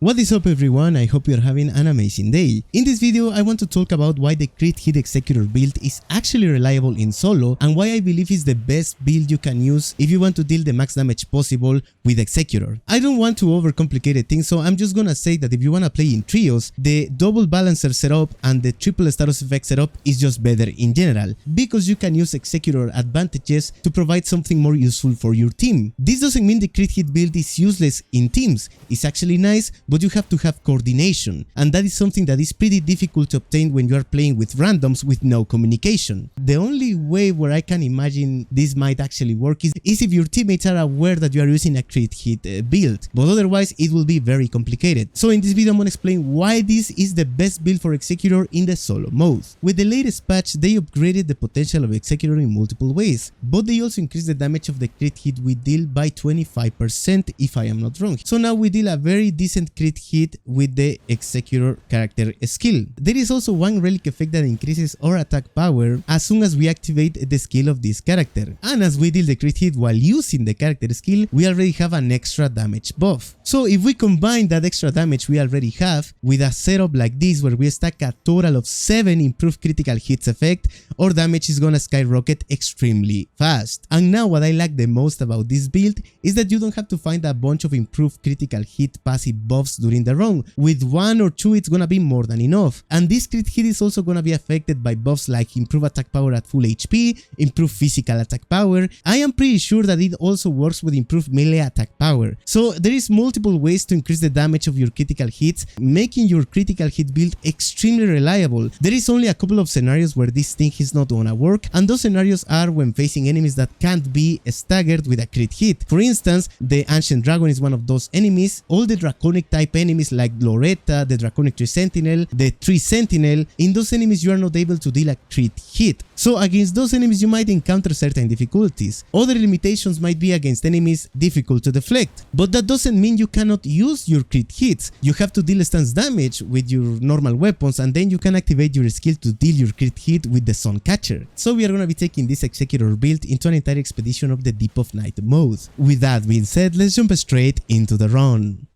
What is up everyone, I hope you're having an amazing day. In this video I want to talk about why the crit hit Executor build is actually reliable in solo and why I believe it's the best build you can use if you want to deal the max damage possible with Executor. I don't want to overcomplicate things, so I'm just gonna say that if you wanna play in trios, the double balancer setup and the triple status effect setup is just better in general, because you can use Executor advantages to provide something more useful for your team. This doesn't mean the crit hit build is useless in teams, it's actually nice, but you have to have coordination, and that is something that is pretty difficult to obtain when you are playing with randoms with no communication. The only way where I can imagine this might actually work is if your teammates are aware that you are using a crit hit build, but otherwise it will be very complicated. So in this video I'm gonna explain why this is the best build for Executor in the solo mode. With the latest patch they upgraded the potential of Executor in multiple ways, but they also increased the damage of the crit hit we deal by 25% if I am not wrong. So now we deal a very decent crit hit with the Executor character skill. There is also one relic effect that increases our attack power as soon as we activate the skill of this character, and as we deal the crit hit while using the character skill, we already have an extra damage buff. So if we combine that extra damage we already have with a setup like this where we stack a total of 7 improved critical hits effect, our damage is gonna skyrocket extremely fast. And now what I like the most about this build is that you don't have to find a bunch of improved critical hit passive buffs during the run. With 1 or 2 it's gonna be more than enough, and this crit hit is also gonna be affected by buffs like improve attack power at full HP, improve physical attack power. I am pretty sure that it also works with improved melee attack power. So there is multiple ways to increase the damage of your critical hits, making your critical hit build extremely reliable. There is only a couple of scenarios where this thing is not gonna work, and those scenarios are when facing enemies that can't be staggered with a crit hit. For instance, the Ancient Dragon is one of those enemies. All the draconic type enemies like Loretta, the Draconic Tree Sentinel, the Tree Sentinel, in those enemies you are not able to deal a crit hit. So against those enemies you might encounter certain difficulties. Other limitations might be against enemies difficult to deflect, but that doesn't mean you cannot use your crit hits. You have to deal stance damage with your normal weapons, and then you can activate your skill to deal your crit hit with the Suncatcher. So we are gonna be taking this Executor build into an entire expedition of the Deep of Night mode. With that being said, let's jump straight into the run.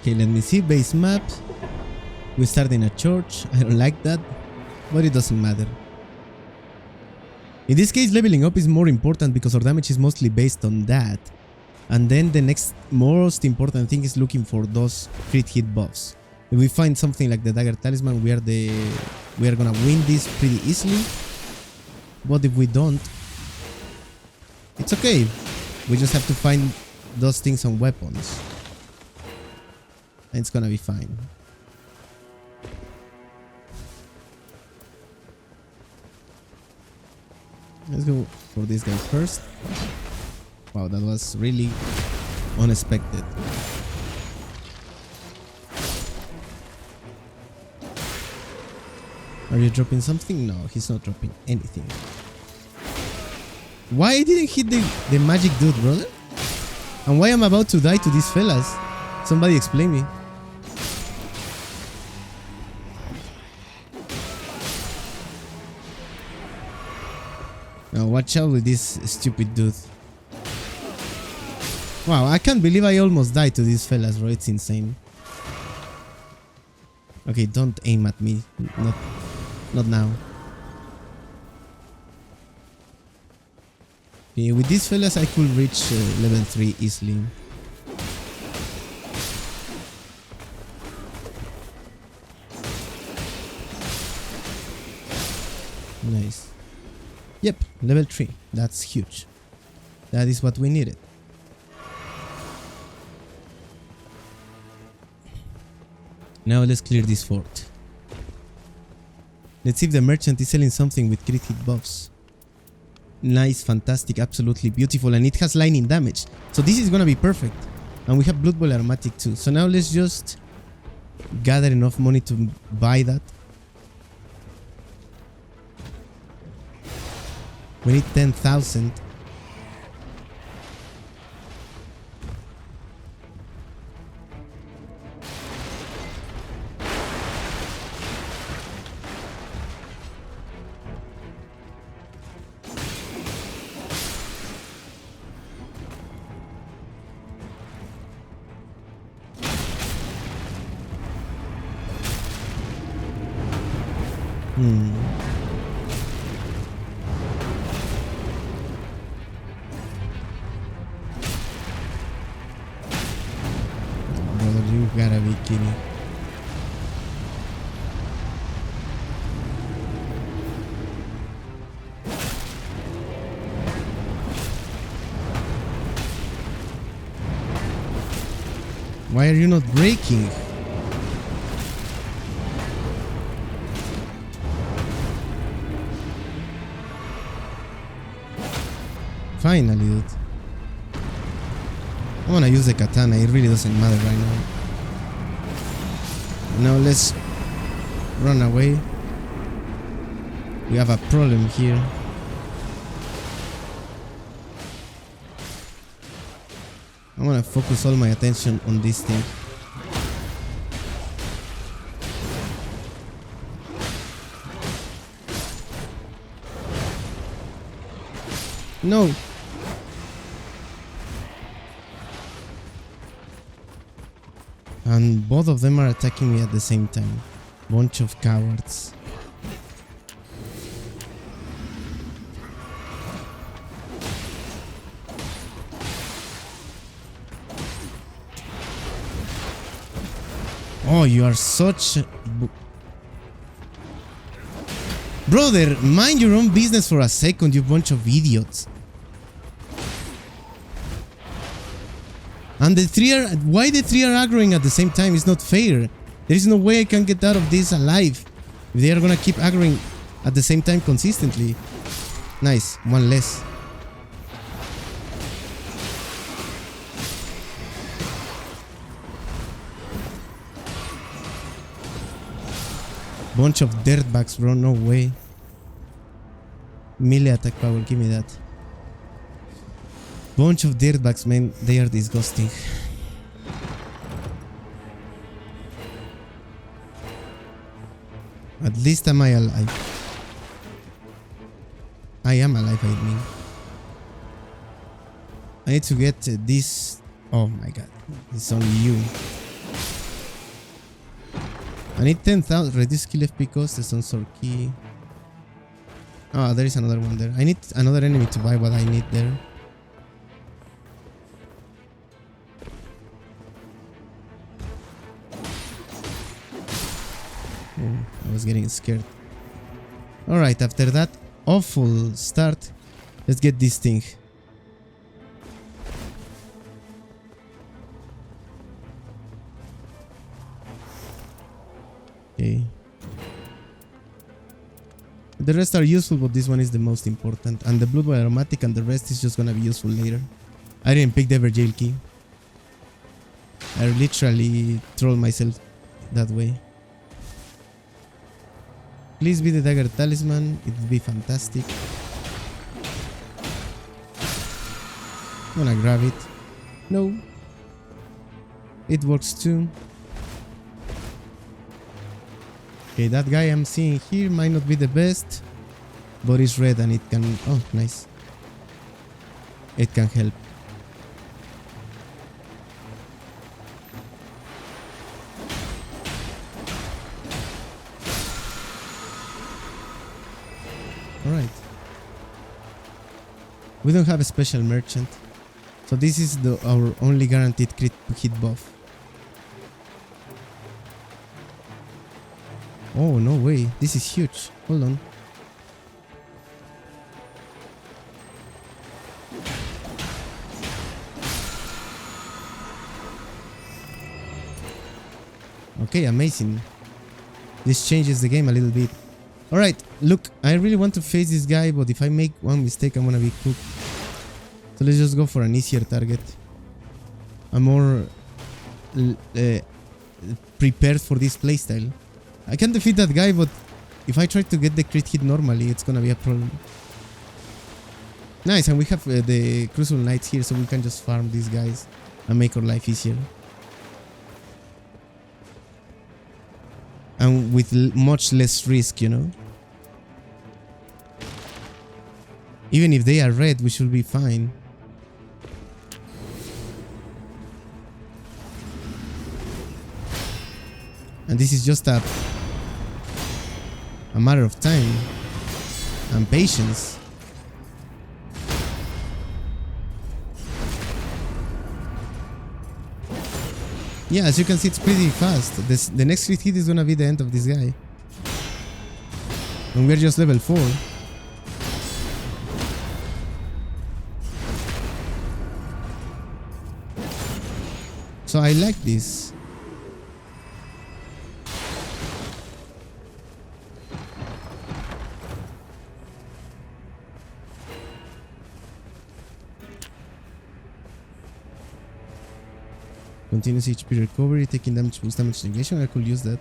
Okay, let me see, base map. We start in a church. I don't like that, but it doesn't matter. In this case, leveling up is more important because our damage is mostly based on that. And then the next most important thing is looking for those crit hit buffs. If we find something like the Dagger Talisman, we are gonna win this pretty easily. But if we don't, it's okay. We just have to find those things on weapons, and it's gonna be fine. Let's go for this guy first. Wow, that was really unexpected. Are you dropping something? No, he's not dropping anything. Why I didn't hit the magic dude, brother? And why I'm about to die to these fellas? Somebody explain me. Now watch out with this stupid dude. Wow, I can't believe I almost died to these fellas, bro. It's insane. Okay, don't aim at me. Not now. Okay, with these fellas I could reach level 3 easily. Nice. Yep, level 3. That's huge. That is what we needed. Now let's clear this fort. Let's see if the merchant is selling something with crit hit buffs. Nice, fantastic, absolutely beautiful, and it has lightning damage. So this is gonna be perfect. And we have Blood Bowl Aromatic too. So now let's just gather enough money to buy that. We need 10,000. Brother, you gotta be kidding. Why are you not breaking? Finally, dude. I wanna use the katana, it really doesn't matter right now. Now let's run away. We have a problem here. I wanna focus all my attention on this thing. No! And both of them are attacking me at the same time. Bunch of cowards. Oh, you are such a... Brother, mind your own business for a second, you bunch of idiots. And the three are... Why the three are aggroing at the same time? It's not fair. There is no way I can get out of this alive if they are gonna keep aggroing at the same time consistently. Nice, one less. Bunch of dirtbags, bro, no way. Melee attack power, give me that. Bunch of dirtbags, man, they are disgusting. At least am I alive. I am alive, I mean. I need to get this. Oh my god, it's only you. I need 10,000. Reduce skill FP cost, the Sunsword key. Oh, there is another one there. I need another enemy to buy what I need there. Oh, I was getting scared. Alright, after that awful start, let's get this thing. Okay. The rest are useful, but this one is the most important. And the blue aromatic and the rest is just gonna be useful later. I didn't pick the Everjail key. I literally trolled myself that way. Please be the dagger talisman, it would be fantastic. I'm gonna grab it. No. It works too. Okay, that guy I'm seeing here might not be the best, but it's red and it can... Oh, nice. It can help. Alright. We don't have a special merchant, so this is our only guaranteed crit hit buff. Oh, no way. This is huge. Hold on. Okay, amazing. This changes the game a little bit. Alright, look, I really want to face this guy, but if I make one mistake, I'm gonna be cooked. So let's just go for an easier target. I'm more prepared for this playstyle. I can defeat that guy, but if I try to get the crit hit normally, it's gonna be a problem. Nice, and we have the Crucible Knights here, so we can just farm these guys and make our life easier. And with much less risk, you know. Even if they are red, we should be fine. And this is just a a matter of time and patience. Yeah, as you can see, it's pretty fast. The next crit hit is gonna be the end of this guy. And we're just level 4. So I like this. Continuous HP recovery, taking damage boost damage negation. I could use that.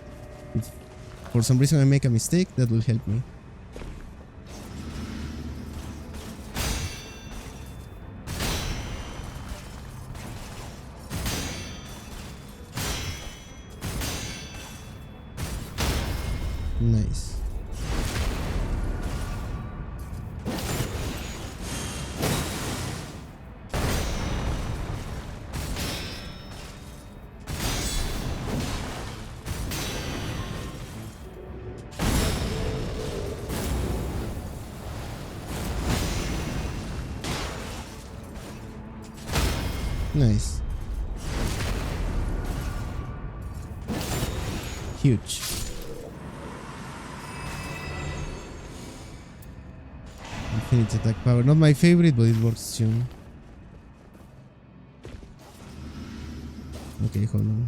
If for some reason I make a mistake, that will help me. Nice. Nice. Huge. Infinite attack power. Not my favorite, but it works too. Okay, hold on.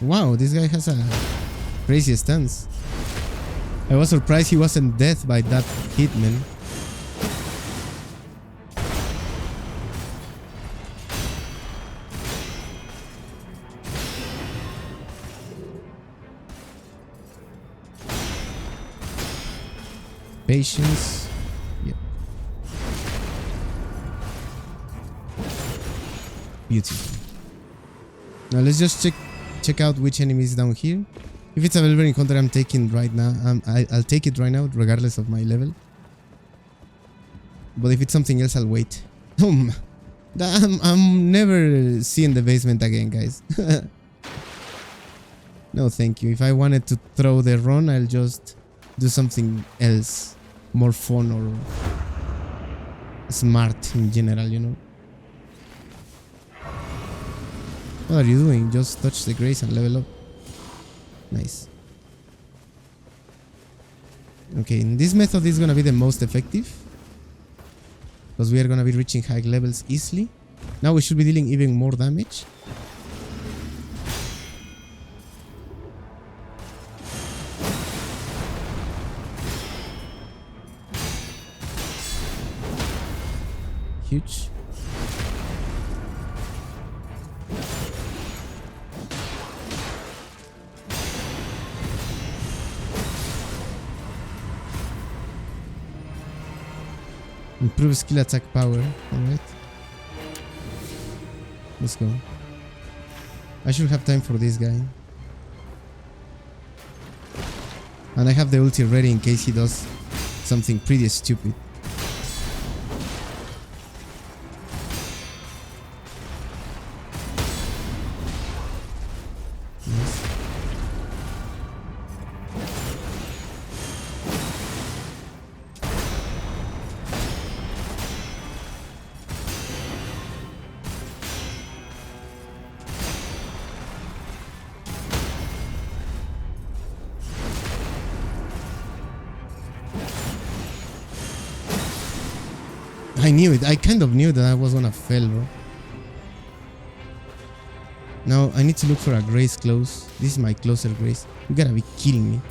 Wow, this guy has a crazy stance. I was surprised he wasn't dead by that hit, man. Patience. Yep. Beautiful. Now let's just check out which enemy is down here. If it's a Velvet encounter, I'm taking right now. I'll take it right now, regardless of my level. But if it's something else, I'll wait. I'm never seeing the basement again, guys. No, thank you. If I wanted to throw the run, I'll just do something else, more fun or smart in general, you know. What are you doing? Just touch the grace and level up. Nice. Okay, this method is gonna be the most effective, because we are gonna be reaching high levels easily. Now we should be dealing even more damage. Huge. Improve skill attack power. Alright. Let's go. I should have time for this guy. And I have the ulti ready in case he does something pretty stupid. I knew it. I kind of knew that I was gonna fail, bro. Now I need to look for a grace close. This is my closer grace. You gotta be kidding me.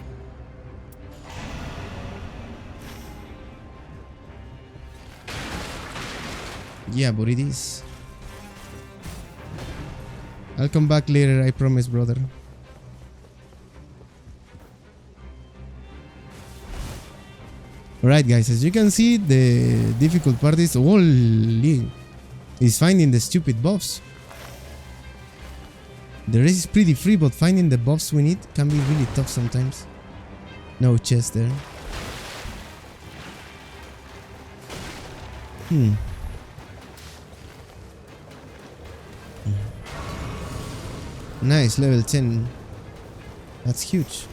Yeah, but it is. I'll come back later, I promise, brother. Alright guys, as you can see, the difficult part is finding the stupid buffs. The race is pretty free, but finding the buffs we need can be really tough sometimes. No chest there. Hmm. Nice, level 10. That's huge.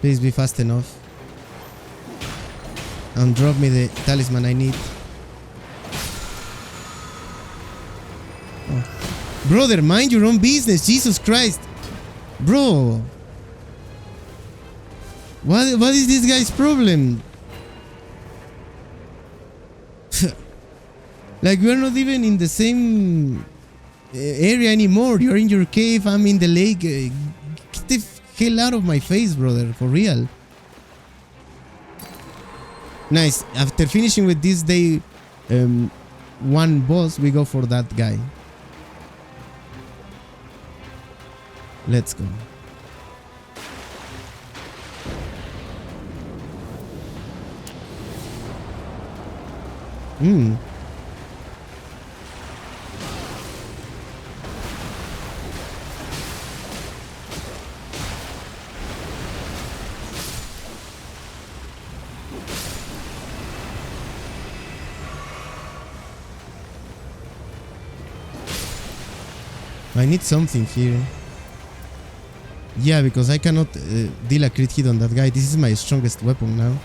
Please be fast enough. And drop me the talisman I need. Oh. Brother, mind your own business. Jesus Christ. Bro. What is this guy's problem? Like, we're not even in the same area anymore. You're in your cave, I'm in the lake. Get the hell out of my face, brother. For real. Nice. After finishing with this day one boss, we go for that guy. Let's go. I need something here. Yeah, because I cannot deal a crit hit on that guy. This is my strongest weapon now.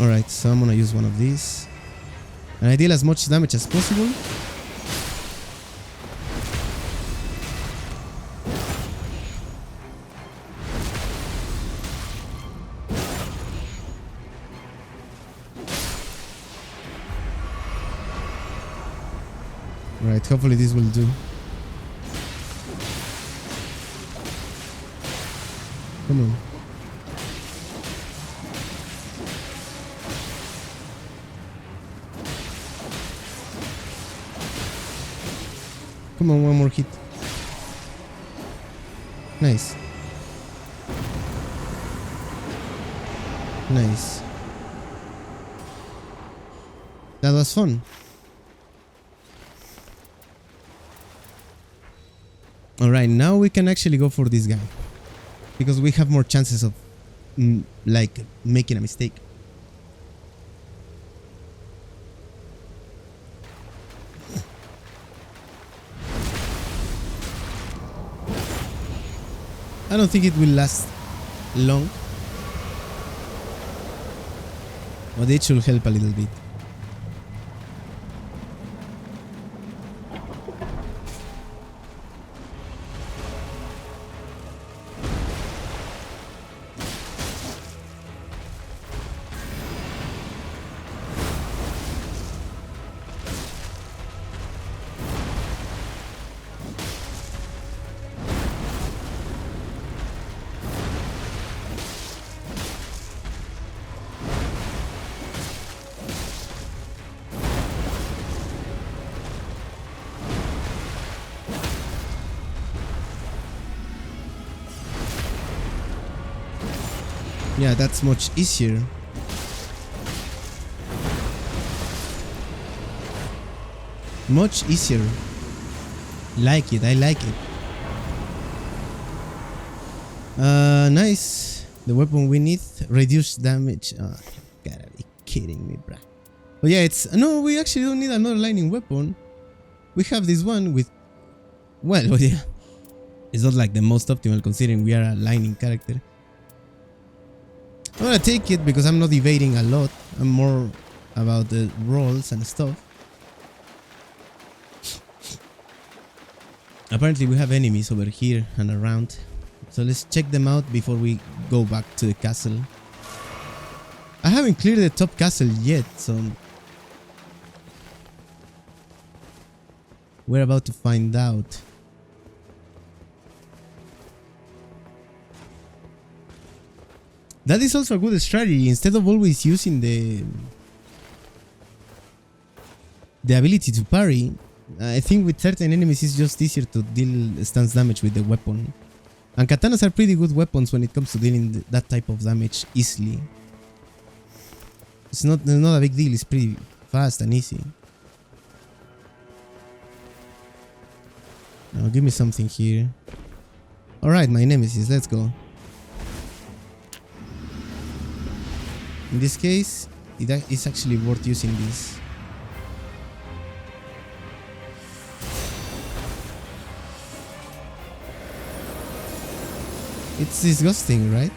Alright, so I'm gonna use one of these. And I deal as much damage as possible. Right, hopefully this will do. Come on. Come on, one more hit. Nice. Nice. That was fun. Alright, now we can actually go for this guy. Because we have more chances of, like, making a mistake. I don't think it will last long. But it should help a little bit. Yeah, that's much easier. Much easier. Like it, I like it. Nice. The weapon we need. Reduce damage. Oh, you gotta be kidding me, bruh. But yeah, it's... No, we actually don't need another lightning weapon. We have this one with... Well, yeah. It's not like the most optimal considering we are a lightning character. I'm gonna take it because I'm not evading a lot. I'm more about the rolls and stuff. Apparently we have enemies over here and around. So let's check them out before we go back to the castle. I haven't cleared the top castle yet, so... We're about to find out. That is also a good strategy. Instead of always using the ability to parry, I think with certain enemies it's just easier to deal stance damage with the weapon. And katanas are pretty good weapons when it comes to dealing that type of damage easily. It's not a big deal, it's pretty fast and easy. Now give me something here. Alright, my nemesis, let's go. In this case, it's actually worth using this. It's disgusting, right?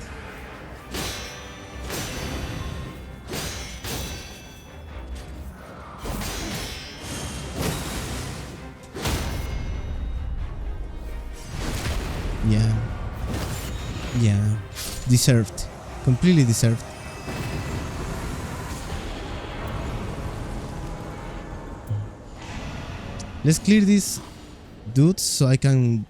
Yeah. Deserved. Completely deserved. Let's clear these dudes so I can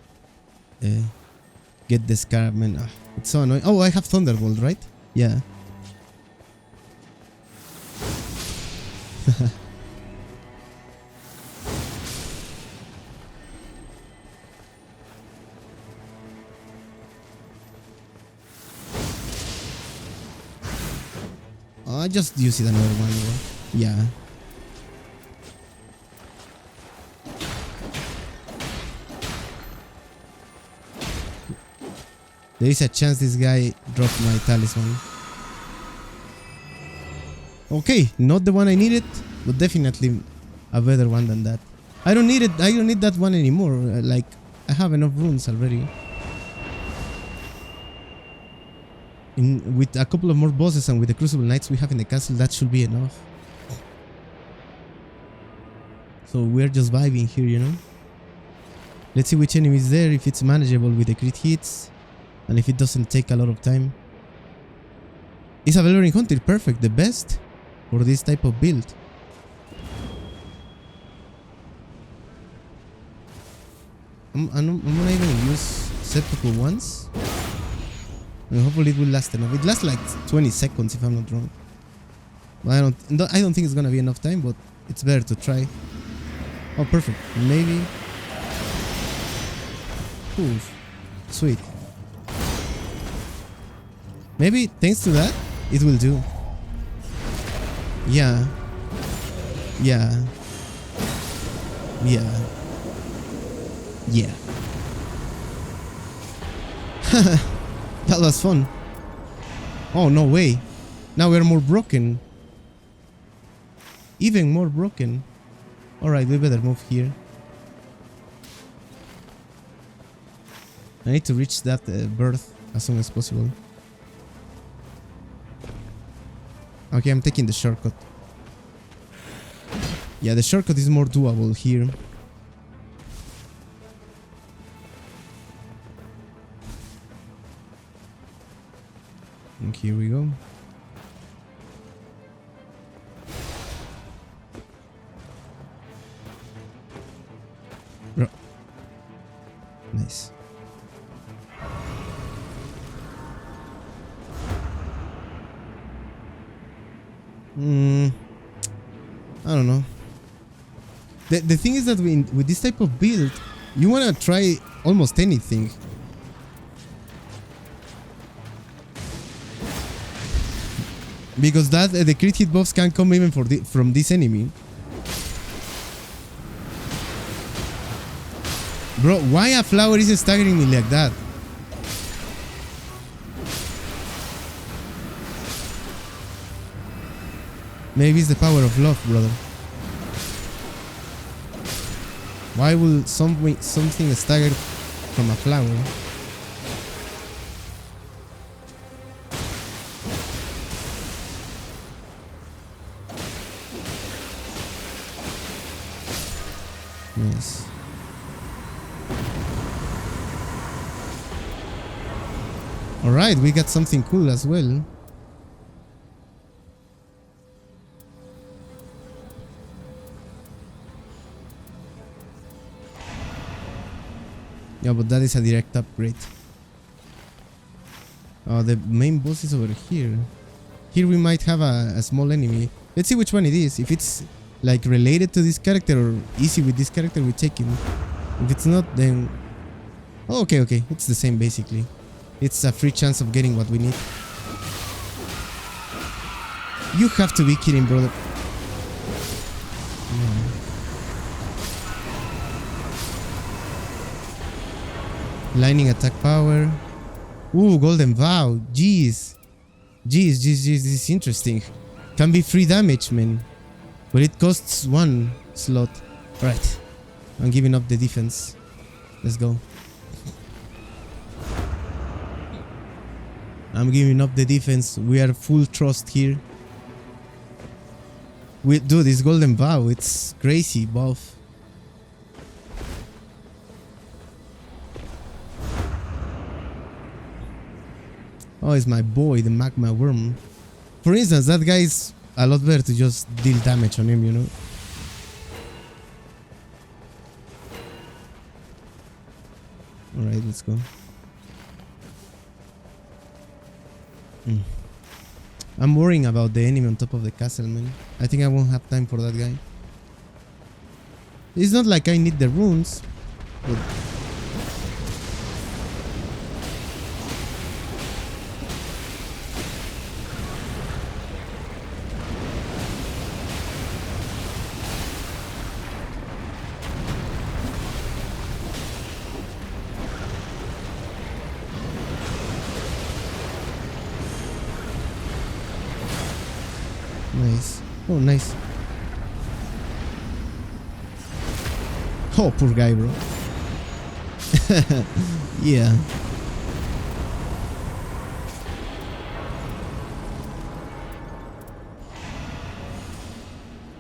get the scarab, man. It's so annoying. Oh, I have Thunderbolt, right? Yeah. I just use it another one. Yeah. There is a chance this guy dropped my talisman. Okay, not the one I needed, but definitely a better one than that. I don't need it. I don't need that one anymore. Like, I have enough runes already. With a couple of more bosses and with the Crucible Knights we have in the castle, that should be enough. So we're just vibing here, you know. Let's see which enemy is there, if it's manageable with the crit hits, and if it doesn't take a lot of time. Is a Valorant Hunter perfect, the best for this type of build? I'm not even use seppuku once. And hopefully it will last enough. It lasts like 20 seconds if I'm not wrong. But I don't think it's gonna be enough time, but it's better to try. Oh, perfect. Maybe. Ooh, sweet. Maybe thanks to that, it will do. Yeah. Yeah. Yeah. Yeah. That was fun. Oh, no way. Now we're more broken. Even more broken. Alright, we better move here. I need to reach that berth as soon as possible. Okay, I'm taking the shortcut. Yeah, the shortcut is more doable here. And here we go. Nice. I don't know. The thing is that with this type of build, you wanna try almost anything. Because the crit hit buffs can come even from this enemy. Bro, why a flower is staggering me like that? Maybe it's the power of love, brother. Why will something stagger from a flower? Yes. Alright, we got something cool as well. Yeah, but that is a direct upgrade. Oh, the main boss is over here. Here we might have a small enemy. Let's see which one it is. If it's like related to this character or easy with this character, we take him. If it's not, then... Oh, okay. It's the same basically. It's a free chance of getting what we need. You have to be kidding, brother. No. Lightning attack power. Ooh, golden vow. Jeez. Jeez. This is interesting. Can be free damage, man. But it costs 1 slot. Right. I'm giving up the defense. Let's go. I'm giving up the defense. We are full trust here. Dude, this golden vow, it's crazy buff. Oh, it's my boy, the magma worm. For instance, that guy is a lot better to just deal damage on him, you know? Alright, let's go. I'm worrying about the enemy on top of the castle, man. I think I won't have time for that guy. It's not like I need the runes, but nice. Oh, nice. Oh, poor guy, bro. Yeah.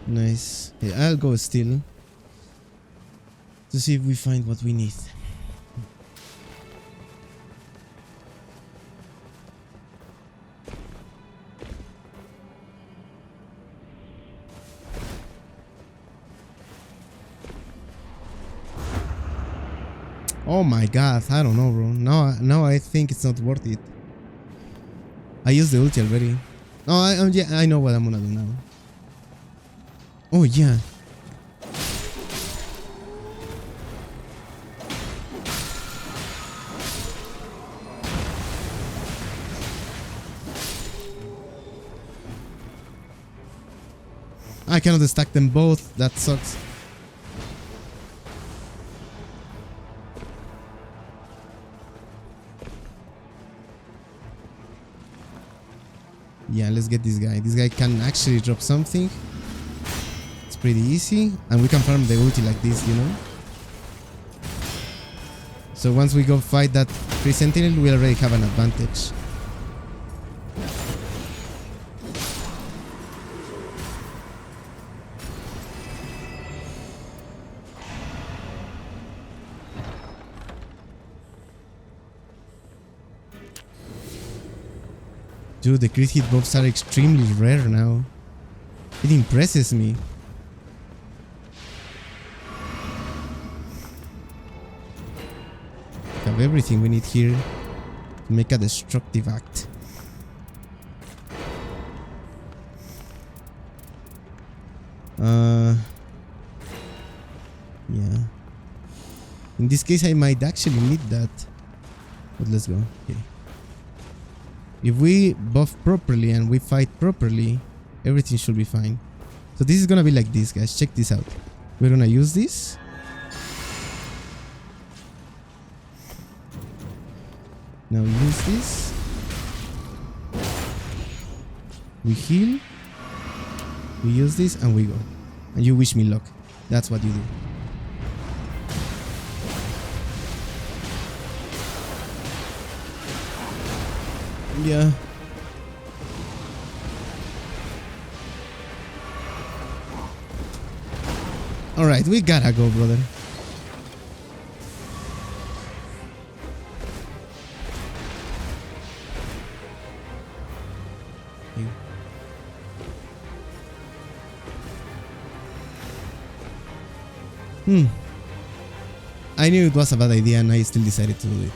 Nice. Hey, I'll go still to see if we find what we need. Oh my god, I don't know, bro. Now I think it's not worth it. I used the ulti already. Oh, yeah, I know what I'm gonna do now. Oh yeah. I cannot stack them both. That sucks. Yeah, let's get this guy. This guy can actually drop something. It's pretty easy. And we can farm the ulti like this, you know? So once we go fight that free sentinel, we already have an advantage. Dude, the crit hit buffs are extremely rare now. It impresses me. We have everything we need here to make a destructive act. Yeah. In this case, I might actually need that. But let's go. Okay. If we buff properly and we fight properly, everything should be fine. So this is gonna be like this, guys. Check this out. We're gonna use this. Now use this. We heal. We use this and we go. And you wish me luck. That's what you do. Yeah. Alright, we gotta go, brother. I knew it was a bad idea and I still decided to do it.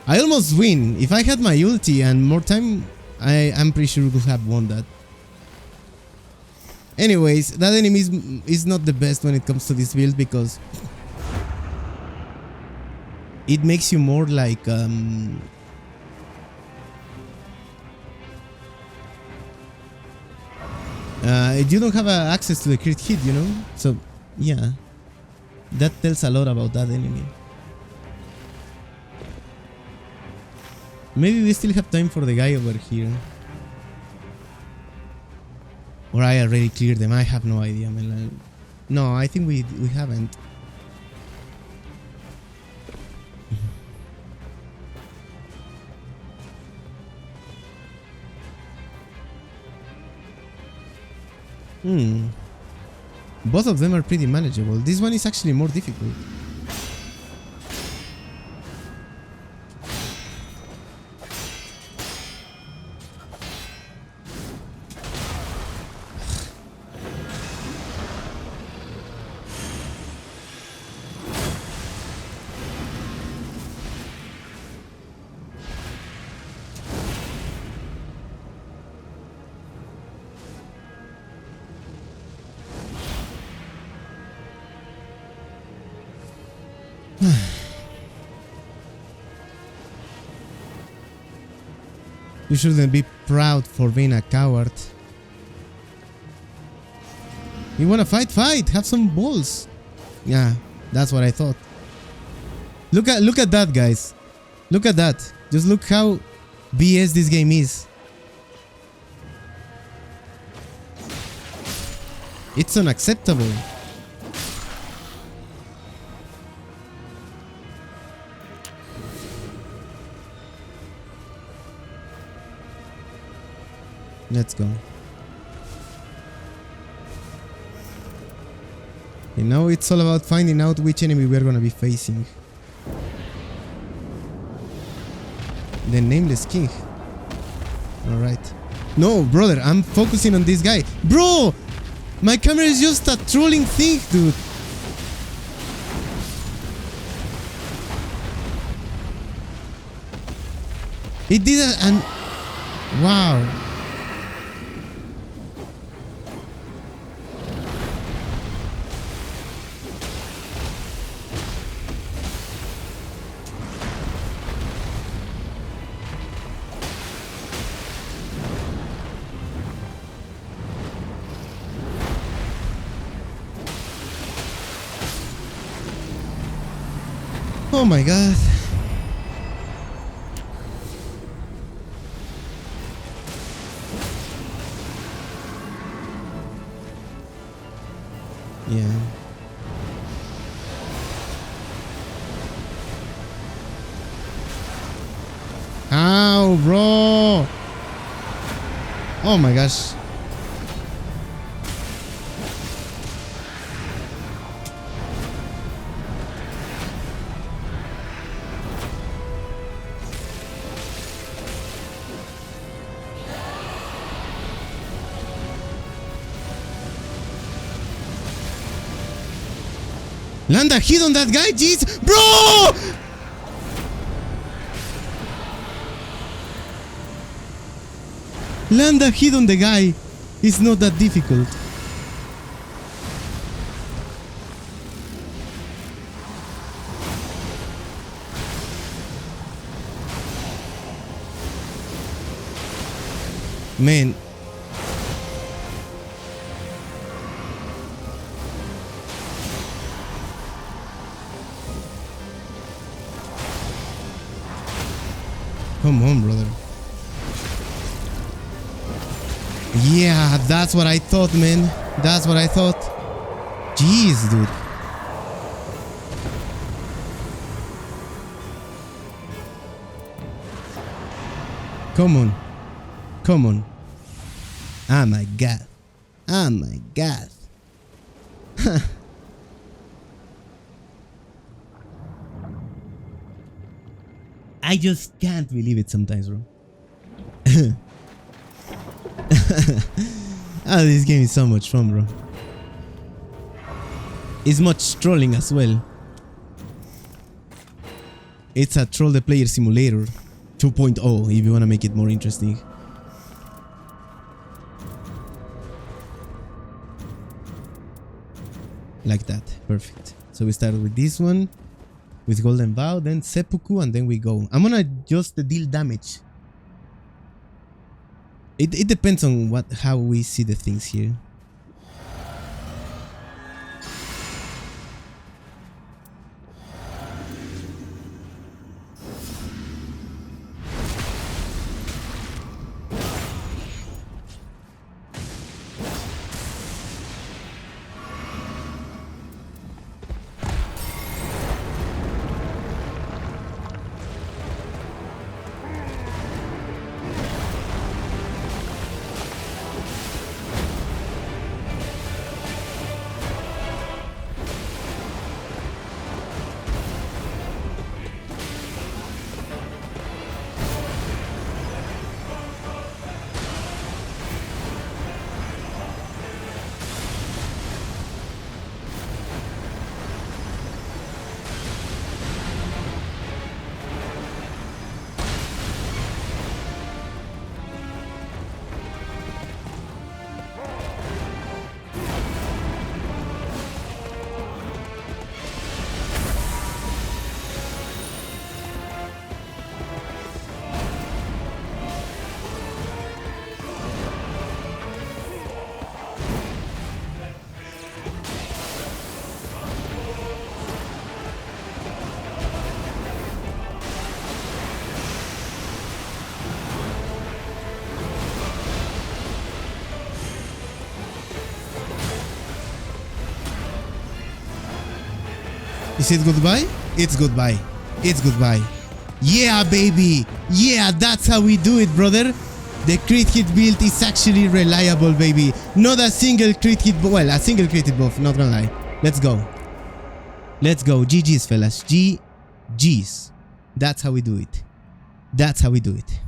I almost win. If I had my ulti and more time, I'm pretty sure we could have won that. Anyways, that enemy is not the best when it comes to this build because it makes you more like you don't have access to the crit hit, you know? So yeah, that tells a lot about that enemy. Maybe we still have time for the guy over here. Or I already cleared them. I have no idea, man. No, I think we haven't. Both of them are pretty manageable. This one is actually more difficult. You shouldn't be proud for being a coward. You wanna fight? Fight! Have some balls! Yeah, that's what I thought. Look at that, guys. Look at that. Just look how BS this game is. It's unacceptable. Let's go. And now it's all about finding out which enemy we're gonna be facing. The Nameless King. Alright. No, brother, I'm focusing on this guy. Bro! My camera is just a trolling thing, dude. It did and wow. Oh my god. Yeah. Ow, bro. Oh my gosh. Land a hit on that guy, jeez! Bro! Land a hit on the guy. It's not that difficult. Man. Come on, brother. Yeah, that's what I thought, man. That's what I thought. Jeez, dude. Come on. Come on. Oh my god. Oh my god. I just can't believe it sometimes, bro. Oh, this game is so much fun, bro. It's much trolling as well. It's a troll the player simulator 2.0 if you want to make it more interesting. Like that. Perfect. So we start with this one. With Golden Vow, then Seppuku, and then we go. I'm gonna adjust the deal damage. It depends on how we see the things here. Is it goodbye? It's goodbye. It's goodbye. Yeah, baby. Yeah, that's how we do it, brother. The crit hit build is actually reliable, baby. Not a single crit hit, well, a single crit hit buff, not gonna lie. Let's go. Let's go. GG's, fellas. GG's. That's how we do it. That's how we do it.